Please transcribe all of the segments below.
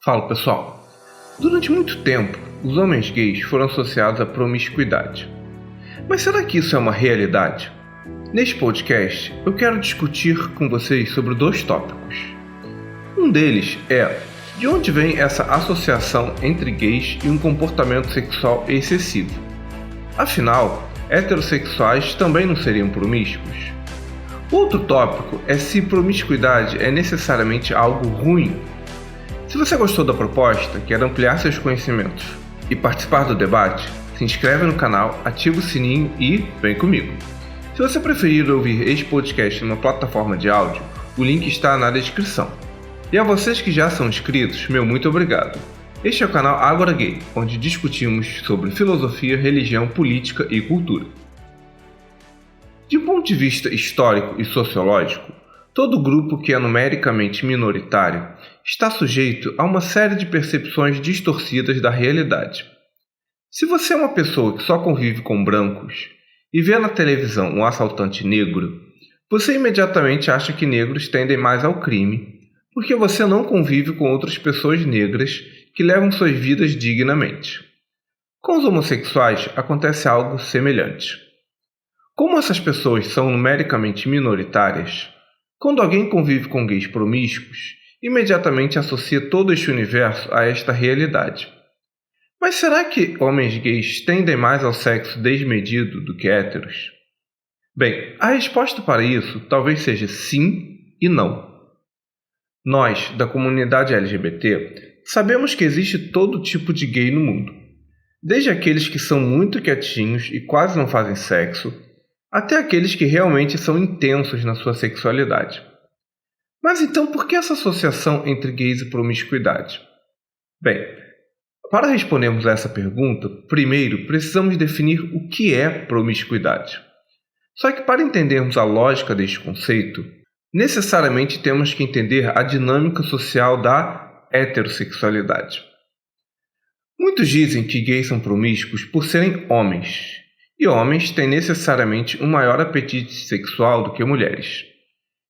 Fala pessoal, durante muito tempo os homens gays foram associados à promiscuidade. Mas será que isso é uma realidade? Neste podcast eu quero discutir com vocês sobre dois tópicos. Um deles é de onde vem essa associação entre gays e um comportamento sexual excessivo. Afinal, heterossexuais também não seriam promíscuos? Outro tópico é se promiscuidade é necessariamente algo ruim. Se você gostou da proposta, quer ampliar seus conhecimentos e participar do debate, se inscreve no canal, ativa o sininho e vem comigo. Se você preferir ouvir este podcast numa plataforma de áudio, o link está na descrição. E a vocês que já são inscritos, meu muito obrigado. Este é o canal Agora Gay, onde discutimos sobre filosofia, religião, política e cultura. De um ponto de vista histórico e sociológico, todo grupo que é numericamente minoritário está sujeito a uma série de percepções distorcidas da realidade. Se você é uma pessoa que só convive com brancos e vê na televisão um assaltante negro, você imediatamente acha que negros tendem mais ao crime, porque você não convive com outras pessoas negras que levam suas vidas dignamente. Com os homossexuais acontece algo semelhante. Como essas pessoas são numericamente minoritárias, quando alguém convive com gays promíscuos, imediatamente associa todo este universo a esta realidade. Mas será que homens gays tendem mais ao sexo desmedido do que héteros? Bem, a resposta para isso talvez seja sim e não. Nós, da comunidade LGBT, sabemos que existe todo tipo de gay no mundo, desde aqueles que são muito quietinhos e quase não fazem sexo, até aqueles que realmente são intensos na sua sexualidade. Mas então por que essa associação entre gays e promiscuidade? Bem, para respondermos a essa pergunta, primeiro precisamos definir o que é promiscuidade. Só que para entendermos a lógica deste conceito, necessariamente temos que entender a dinâmica social da heterossexualidade. Muitos dizem que gays são promíscuos por serem homens, e homens têm necessariamente um maior apetite sexual do que mulheres.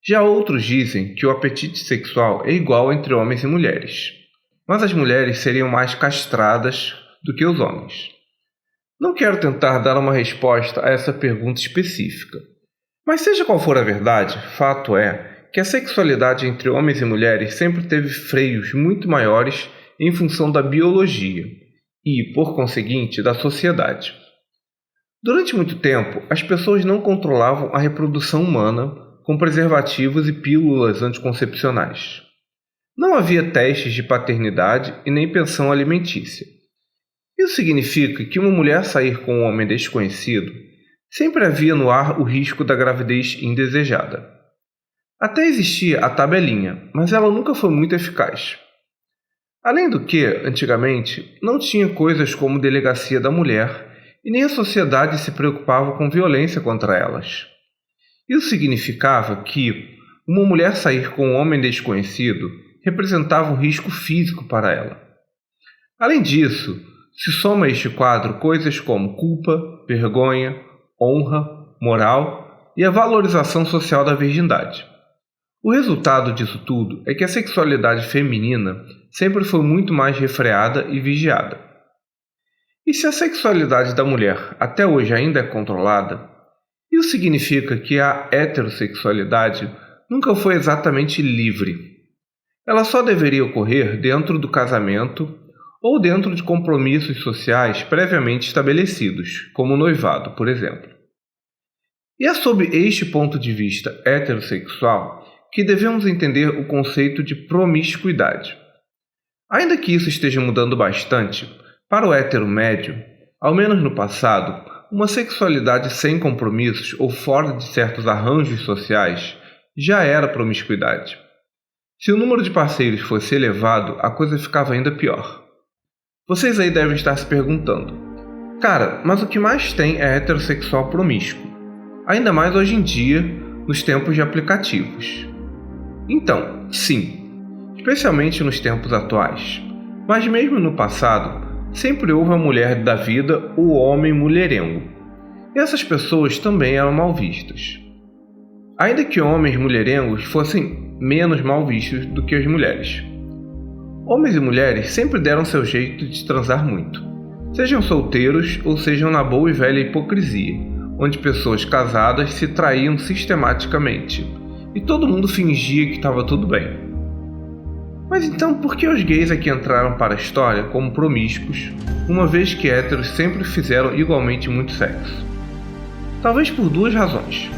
Já outros dizem que o apetite sexual é igual entre homens e mulheres, mas as mulheres seriam mais castradas do que os homens. Não quero tentar dar uma resposta a essa pergunta específica, mas seja qual for a verdade, fato é que a sexualidade entre homens e mulheres sempre teve freios muito maiores em função da biologia e, por conseguinte, da sociedade. Durante muito tempo, as pessoas não controlavam a reprodução humana com preservativos e pílulas anticoncepcionais. Não havia testes de paternidade e nem pensão alimentícia. Isso significa que uma mulher sair com um homem desconhecido sempre havia no ar o risco da gravidez indesejada. Até existia a tabelinha, mas ela nunca foi muito eficaz. Além do que, antigamente, não tinha coisas como delegacia da mulher e nem a sociedade se preocupava com violência contra elas. Isso significava que uma mulher sair com um homem desconhecido representava um risco físico para ela. Além disso, se soma a este quadro coisas como culpa, vergonha, honra, moral e a valorização social da virgindade. O resultado disso tudo é que a sexualidade feminina sempre foi muito mais refreada e vigiada. E se a sexualidade da mulher até hoje ainda é controlada, isso significa que a heterossexualidade nunca foi exatamente livre. Ela só deveria ocorrer dentro do casamento ou dentro de compromissos sociais previamente estabelecidos, como o noivado, por exemplo. E é sob este ponto de vista heterossexual que devemos entender o conceito de promiscuidade. Ainda que isso esteja mudando bastante, para o hétero médio, ao menos no passado, uma sexualidade sem compromissos ou fora de certos arranjos sociais já era promiscuidade. Se o número de parceiros fosse elevado, a coisa ficava ainda pior. Vocês aí devem estar se perguntando: cara, mas o que mais tem é heterossexual promíscuo? Ainda mais hoje em dia, nos tempos de aplicativos. Então, sim, especialmente nos tempos atuais. Mas mesmo no passado, sempre houve a mulher da vida ou o homem mulherengo. E essas pessoas também eram mal vistas. Ainda que homens mulherengos fossem menos mal vistos do que as mulheres. Homens e mulheres sempre deram seu jeito de transar muito, sejam solteiros ou sejam na boa e velha hipocrisia, onde pessoas casadas se traíam sistematicamente e todo mundo fingia que estava tudo bem. Mas então por que os gays aqui entraram para a história como promíscuos, uma vez que héteros sempre fizeram igualmente muito sexo? Talvez por duas razões.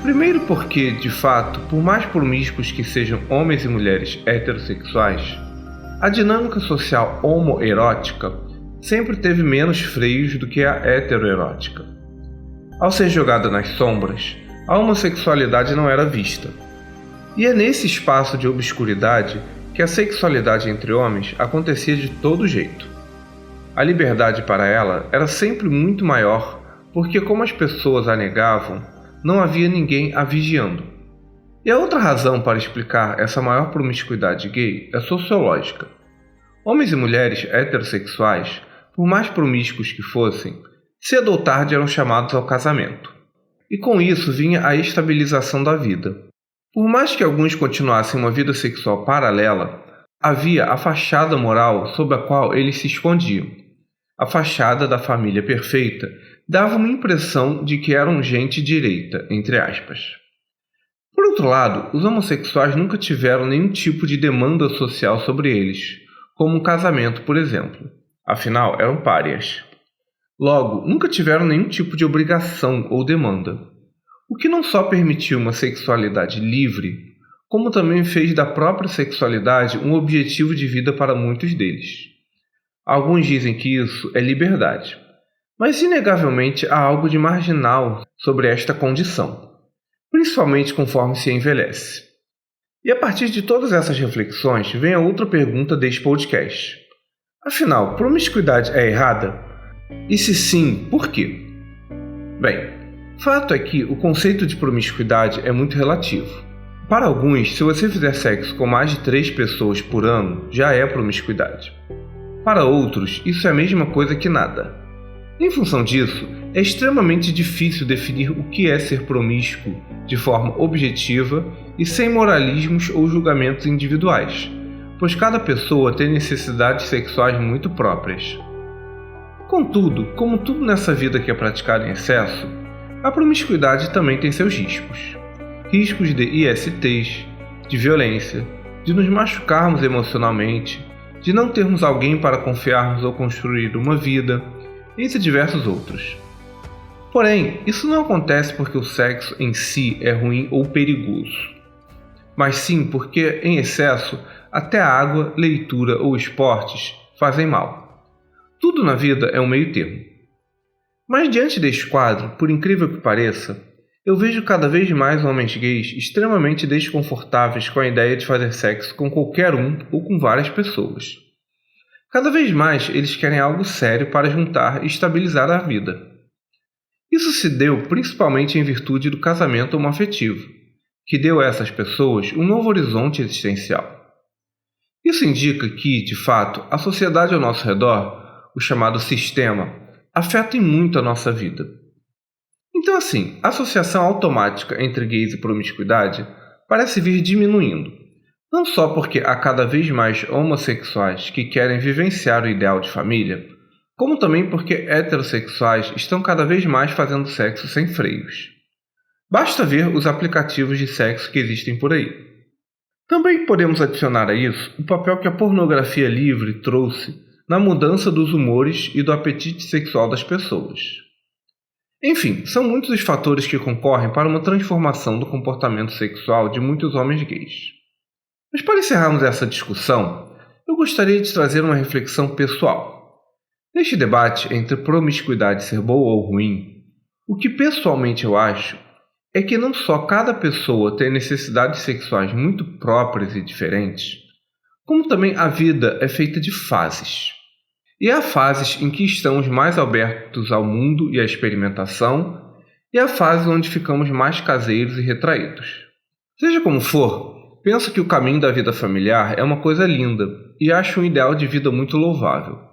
Primeiro porque, de fato, por mais promíscuos que sejam homens e mulheres heterossexuais, a dinâmica social homoerótica sempre teve menos freios do que a heteroerótica. Ao ser jogada nas sombras, a homossexualidade não era vista. E é nesse espaço de obscuridade que a sexualidade entre homens acontecia de todo jeito. A liberdade para ela era sempre muito maior, porque como as pessoas a negavam, não havia ninguém a vigiando. E a outra razão para explicar essa maior promiscuidade gay é sociológica. Homens e mulheres heterossexuais, por mais promíscuos que fossem, cedo ou tarde eram chamados ao casamento. E com isso vinha a estabilização da vida. Por mais que alguns continuassem uma vida sexual paralela, havia a fachada moral sob a qual eles se escondiam. A fachada da família perfeita dava uma impressão de que eram gente direita, entre aspas. Por outro lado, os homossexuais nunca tiveram nenhum tipo de demanda social sobre eles, como um casamento, por exemplo. Afinal, eram párias. Logo, nunca tiveram nenhum tipo de obrigação ou demanda, o que não só permitiu uma sexualidade livre, como também fez da própria sexualidade um objetivo de vida para muitos deles. Alguns dizem que isso é liberdade, mas inegavelmente há algo de marginal sobre esta condição, principalmente conforme se envelhece. E a partir de todas essas reflexões vem a outra pergunta deste podcast. Afinal, promiscuidade é errada? E se sim, por quê? Bem, fato é que o conceito de promiscuidade é muito relativo. Para alguns, se você fizer sexo com mais de 3 pessoas por ano, já é promiscuidade. Para outros, isso é a mesma coisa que nada. Em função disso, é extremamente difícil definir o que é ser promíscuo de forma objetiva e sem moralismos ou julgamentos individuais, pois cada pessoa tem necessidades sexuais muito próprias. Contudo, como tudo nessa vida que é praticado em excesso, a promiscuidade também tem seus riscos. Riscos de ISTs, de violência, de nos machucarmos emocionalmente, de não termos alguém para confiarmos ou construir uma vida, entre diversos outros. Porém, isso não acontece porque o sexo em si é ruim ou perigoso, mas sim porque, em excesso, até a água, leitura ou esportes fazem mal. Tudo na vida é um meio termo. Mas diante deste quadro, por incrível que pareça, eu vejo cada vez mais homens gays extremamente desconfortáveis com a ideia de fazer sexo com qualquer um ou com várias pessoas. Cada vez mais eles querem algo sério para juntar e estabilizar a vida. Isso se deu principalmente em virtude do casamento homoafetivo, que deu a essas pessoas um novo horizonte existencial. Isso indica que, de fato, a sociedade ao nosso redor, o chamado sistema, afetam muito a nossa vida. Então assim, a associação automática entre gays e promiscuidade parece vir diminuindo, não só porque há cada vez mais homossexuais que querem vivenciar o ideal de família, como também porque heterossexuais estão cada vez mais fazendo sexo sem freios. Basta ver os aplicativos de sexo que existem por aí. Também podemos adicionar a isso o papel que a pornografia livre trouxe na mudança dos humores e do apetite sexual das pessoas. Enfim, são muitos os fatores que concorrem para uma transformação do comportamento sexual de muitos homens gays. Mas para encerrarmos essa discussão, eu gostaria de trazer uma reflexão pessoal. Neste debate entre promiscuidade ser boa ou ruim, o que pessoalmente eu acho é que não só cada pessoa tem necessidades sexuais muito próprias e diferentes, como também a vida é feita de fases. E há fases em que estamos mais abertos ao mundo e à experimentação, e há fases onde ficamos mais caseiros e retraídos. Seja como for, penso que o caminho da vida familiar é uma coisa linda e acho um ideal de vida muito louvável.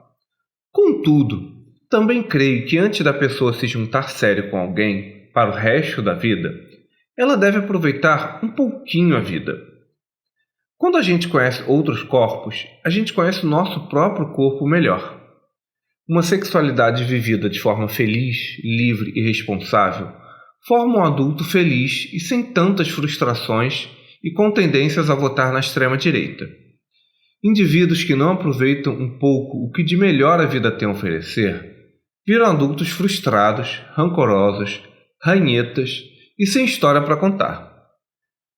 Contudo, também creio que antes da pessoa se juntar sério com alguém para o resto da vida, ela deve aproveitar um pouquinho a vida. Quando a gente conhece outros corpos, a gente conhece o nosso próprio corpo melhor. Uma sexualidade vivida de forma feliz, livre e responsável forma um adulto feliz e sem tantas frustrações e com tendências a votar na extrema-direita. Indivíduos que não aproveitam um pouco o que de melhor a vida tem a oferecer viram adultos frustrados, rancorosos, ranhetas e sem história para contar.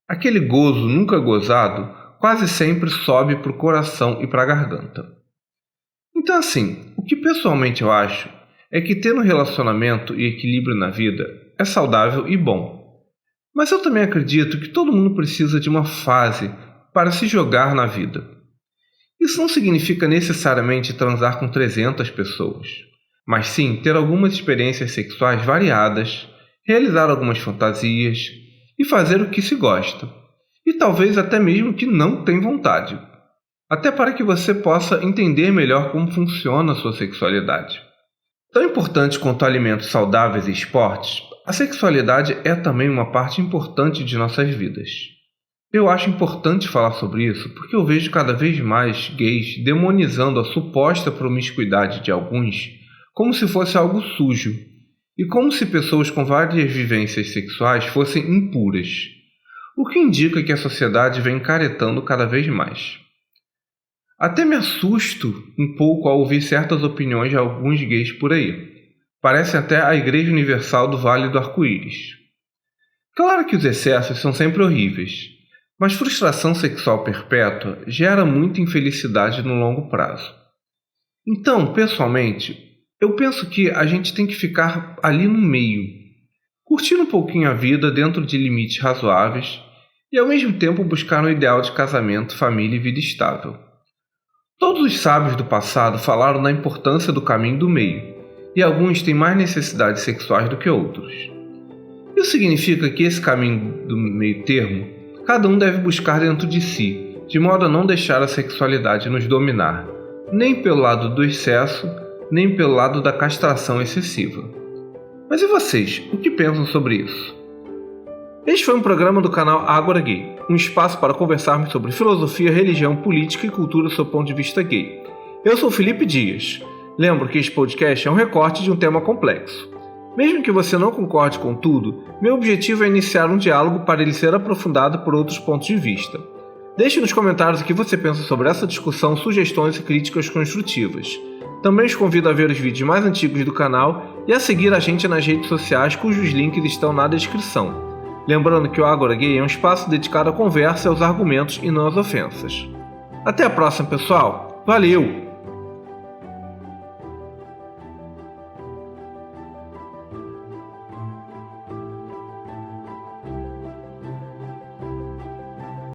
Aquele gozo nunca gozado quase sempre sobe para o coração e para a garganta. Então assim, o que pessoalmente eu acho é que ter um relacionamento e equilíbrio na vida é saudável e bom. Mas eu também acredito que todo mundo precisa de uma fase para se jogar na vida. Isso não significa necessariamente transar com 300 pessoas, mas sim ter algumas experiências sexuais variadas, realizar algumas fantasias e fazer o que se gosta, e talvez até mesmo que não tem vontade, até para que você possa entender melhor como funciona a sua sexualidade. Tão importante quanto alimentos saudáveis e esportes, a sexualidade é também uma parte importante de nossas vidas. Eu acho importante falar sobre isso porque eu vejo cada vez mais gays demonizando a suposta promiscuidade de alguns como se fosse algo sujo e como se pessoas com várias vivências sexuais fossem impuras, o que indica que a sociedade vem encaretando cada vez mais. Até me assusto um pouco ao ouvir certas opiniões de alguns gays por aí. Parece até a Igreja Universal do Vale do Arco-Íris. Claro que os excessos são sempre horríveis, mas frustração sexual perpétua gera muita infelicidade no longo prazo. Então, pessoalmente, eu penso que a gente tem que ficar ali no meio, curtindo um pouquinho a vida dentro de limites razoáveis e ao mesmo tempo buscar um ideal de casamento, família e vida estável. Todos os sábios do passado falaram da importância do caminho do meio, e alguns têm mais necessidades sexuais do que outros. Isso significa que esse caminho do meio termo, cada um deve buscar dentro de si, de modo a não deixar a sexualidade nos dominar, nem pelo lado do excesso, nem pelo lado da castração excessiva. Mas e vocês, o que pensam sobre isso? Este foi um programa do canal Ágora Gay, um espaço para conversarmos sobre filosofia, religião, política e cultura do seu ponto de vista gay. Eu sou Felipe Dias. Lembro que este podcast é um recorte de um tema complexo. Mesmo que você não concorde com tudo, meu objetivo é iniciar um diálogo para ele ser aprofundado por outros pontos de vista. Deixe nos comentários o que você pensa sobre essa discussão, sugestões e críticas construtivas. Também os convido a ver os vídeos mais antigos do canal e a seguir a gente nas redes sociais cujos links estão na descrição. Lembrando que o Ágora Gay é um espaço dedicado à conversa, aos argumentos e não às ofensas. Até a próxima, pessoal! Valeu!